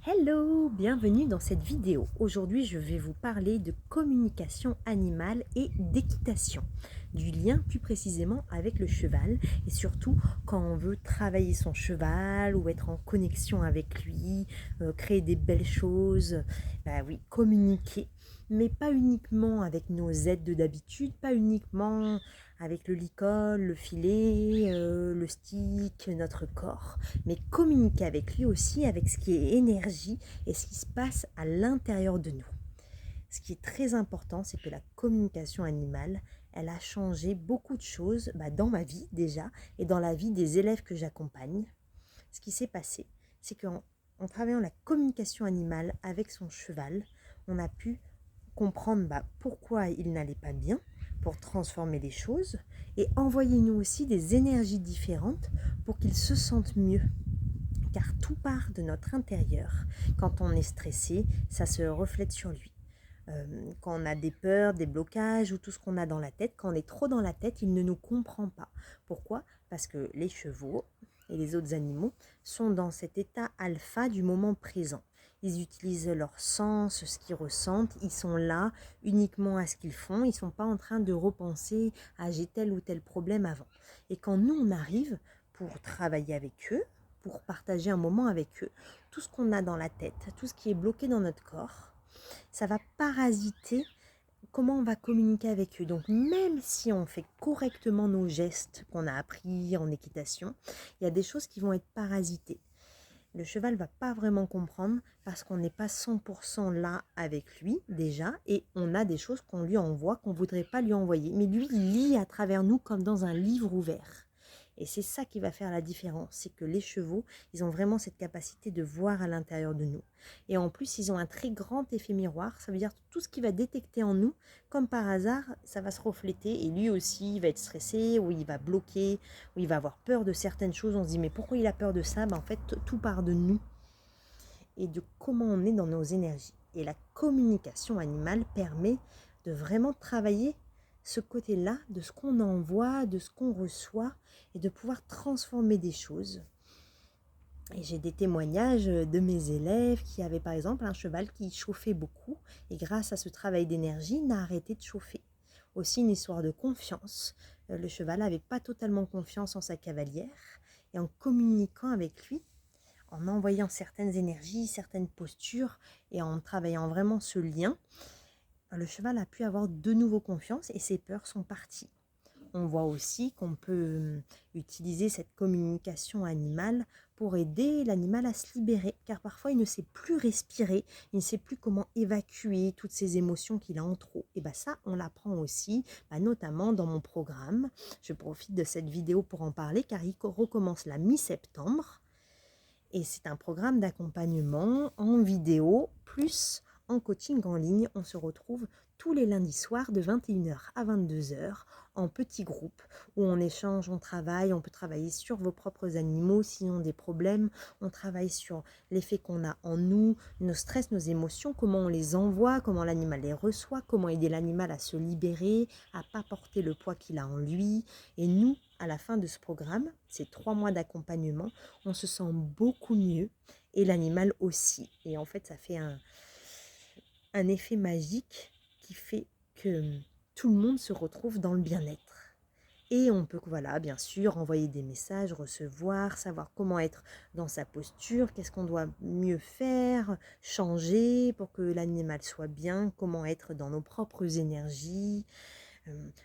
Hello, bienvenue dans cette vidéo. Aujourd'hui, je vais vous parler de communication animale et d'équitation, du lien plus précisément avec le cheval et surtout quand on veut travailler son cheval ou être en connexion avec lui, créer des belles choses, bah oui, communiquer, mais pas uniquement avec nos aides d'habitude, pas uniquement avec le licol, le filet, le stick, notre corps, mais communiquer avec lui aussi, avec ce qui est énergie et ce qui se passe à l'intérieur de nous. Ce qui est très important, c'est que la communication animale, elle a changé beaucoup de choses dans ma vie déjà et dans la vie des élèves que j'accompagne. Ce qui s'est passé, c'est qu'en travaillant la communication animale avec son cheval, on a pu comprendre pourquoi il n'allait pas bien, pour transformer les choses et envoyer nous aussi des énergies différentes pour qu'il se sente mieux, car tout part de notre intérieur. Quand on est stressé, ça se reflète sur lui. Quand on a des peurs, des blocages ou tout ce qu'on a dans la tête, quand on est trop dans la tête, il ne nous comprend pas. Pourquoi? Parce que les chevaux et les autres animaux sont dans cet état alpha du moment présent. Ils utilisent leur sens, ce qu'ils ressentent, ils sont là uniquement à ce qu'ils font, ils ne sont pas en train de repenser à j'ai tel ou tel problème avant. Et quand nous, on arrive pour travailler avec eux, pour partager un moment avec eux, tout ce qu'on a dans la tête, tout ce qui est bloqué dans notre corps, ça va parasiter comment on va communiquer avec eux. Donc même si on fait correctement nos gestes qu'on a appris en équitation, il y a des choses qui vont être parasitées. Le cheval ne va pas vraiment comprendre parce qu'on n'est pas 100% là avec lui déjà et on a des choses qu'on lui envoie qu'on ne voudrait pas lui envoyer. Mais lui, il lit à travers nous comme dans un livre ouvert. Et c'est ça qui va faire la différence, c'est que les chevaux, ils ont vraiment cette capacité de voir à l'intérieur de nous. Et en plus, ils ont un très grand effet miroir, ça veut dire que tout ce qu'il va détecter en nous, comme par hasard, ça va se refléter et lui aussi, il va être stressé ou il va bloquer ou il va avoir peur de certaines choses. On se dit mais pourquoi il a peur de ça? En fait, tout part de nous et de comment on est dans nos énergies. Et la communication animale permet de vraiment travailler ce côté-là, de ce qu'on envoie, de ce qu'on reçoit, et de pouvoir transformer des choses. Et j'ai des témoignages de mes élèves qui avaient par exemple un cheval qui chauffait beaucoup, et grâce à ce travail d'énergie, n'a arrêté de chauffer. Aussi une histoire de confiance. Le cheval n'avait pas totalement confiance en sa cavalière, et en communiquant avec lui, en envoyant certaines énergies, certaines postures et en travaillant vraiment ce lien, le cheval a pu avoir de nouveau confiance et ses peurs sont parties. On voit aussi qu'on peut utiliser cette communication animale pour aider l'animal à se libérer, car parfois il ne sait plus respirer, il ne sait plus comment évacuer toutes ces émotions qu'il a en trop. Et ça, on l'apprend aussi, notamment dans mon programme. Je profite de cette vidéo pour en parler, car il recommence la mi-septembre. Et c'est un programme d'accompagnement en vidéo, plus en coaching en ligne. On se retrouve tous les lundis soirs de 21h à 22h en petits groupes où on échange, on travaille, on peut travailler sur vos propres animaux s'ils ont des problèmes, on travaille sur l'effet qu'on a en nous, nos stress, nos émotions, comment on les envoie, comment l'animal les reçoit, comment aider l'animal à se libérer, à ne pas porter le poids qu'il a en lui. Et nous, à la fin de ce programme, ces 3 mois d'accompagnement, on se sent beaucoup mieux et l'animal aussi. Et en fait, ça fait un effet magique qui fait que tout le monde se retrouve dans le bien-être. Et on peut, voilà, bien sûr, envoyer des messages, recevoir, savoir comment être dans sa posture, qu'est-ce qu'on doit mieux faire, changer pour que l'animal soit bien, comment être dans nos propres énergies.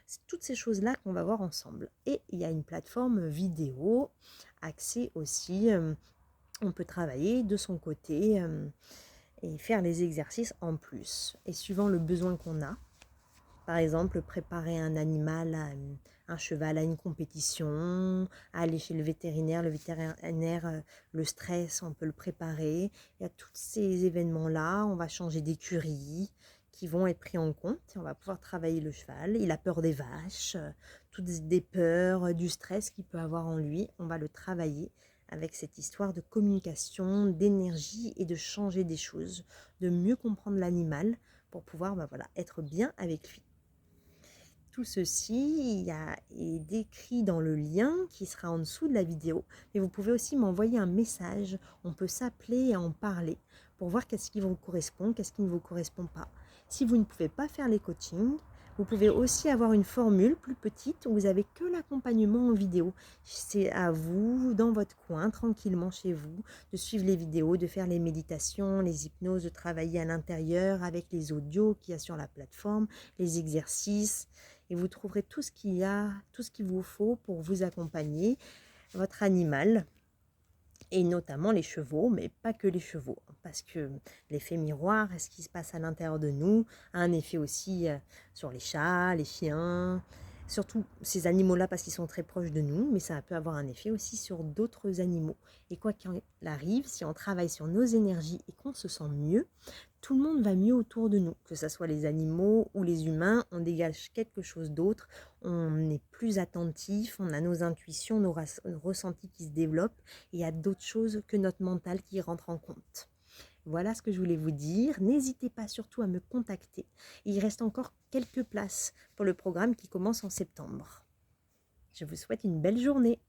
C'est toutes ces choses-là qu'on va voir ensemble. Et il y a une plateforme vidéo, accès aussi, on peut travailler de son côté et faire les exercices en plus. Et suivant le besoin qu'on a, par exemple, préparer un animal, un cheval à une compétition, aller chez le vétérinaire, le stress, on peut le préparer. Il y a tous ces événements-là, on va changer d'écurie qui vont être pris en compte et on va pouvoir travailler le cheval. Il a peur des vaches, toutes des peurs, du stress qu'il peut avoir en lui, on va le travailler avec cette histoire de communication, d'énergie et de changer des choses, de mieux comprendre l'animal pour pouvoir être bien avec lui. Tout ceci est décrit dans le lien qui sera en dessous de la vidéo. Mais vous pouvez aussi m'envoyer un message. On peut s'appeler et en parler pour voir qu'est-ce qui vous correspond, qu'est-ce qui ne vous correspond pas. Si vous ne pouvez pas faire les coachings, vous pouvez aussi avoir une formule plus petite où vous avez que l'accompagnement en vidéo. C'est à vous, dans votre coin, tranquillement chez vous, de suivre les vidéos, de faire les méditations, les hypnoses, de travailler à l'intérieur avec les audios qu'il y a sur la plateforme, les exercices. Et vous trouverez tout ce qu'il y a, tout ce qu'il vous faut pour vous accompagner, votre animal. Et notamment les chevaux, mais pas que les chevaux, parce que l'effet miroir, ce qui se passe à l'intérieur de nous, a un effet aussi sur les chats, les chiens, surtout ces animaux-là parce qu'ils sont très proches de nous, mais ça peut avoir un effet aussi sur d'autres animaux. Et quoi qu'il arrive, si on travaille sur nos énergies et qu'on se sent mieux, tout le monde va mieux autour de nous, que ce soit les animaux ou les humains, on dégage quelque chose d'autre, on est plus attentif, on a nos intuitions, nos ressentis qui se développent, et il y a d'autres choses que notre mental qui rentre en compte. Voilà ce que je voulais vous dire. N'hésitez pas surtout à me contacter. Il reste encore quelques places pour le programme qui commence en septembre. Je vous souhaite une belle journée.